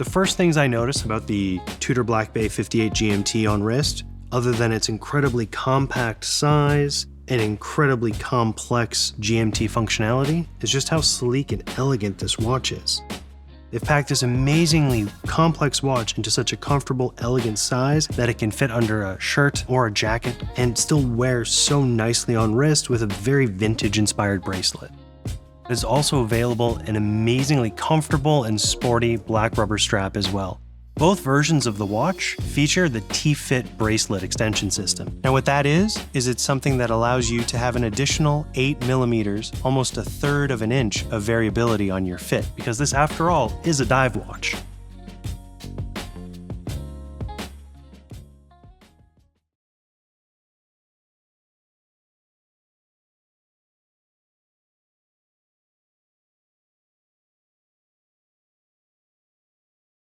The first things I notice about the TUDOR Black Bay 58 GMT on wrist, other than its incredibly compact size and incredibly complex GMT functionality, is just how sleek and elegant this watch is. They've packed this amazingly complex watch into such a comfortable, elegant size that it can fit under a shirt or a jacket and still wear so nicely on wrist with a very vintage-inspired bracelet. It is also available an amazingly comfortable and sporty black rubber strap as well. Both versions of the watch feature the T-Fit bracelet extension system. Now what that is it's something that allows you to have an additional 8mm, almost 1/3 of an inch of variability on your fit, because this after all is a dive watch.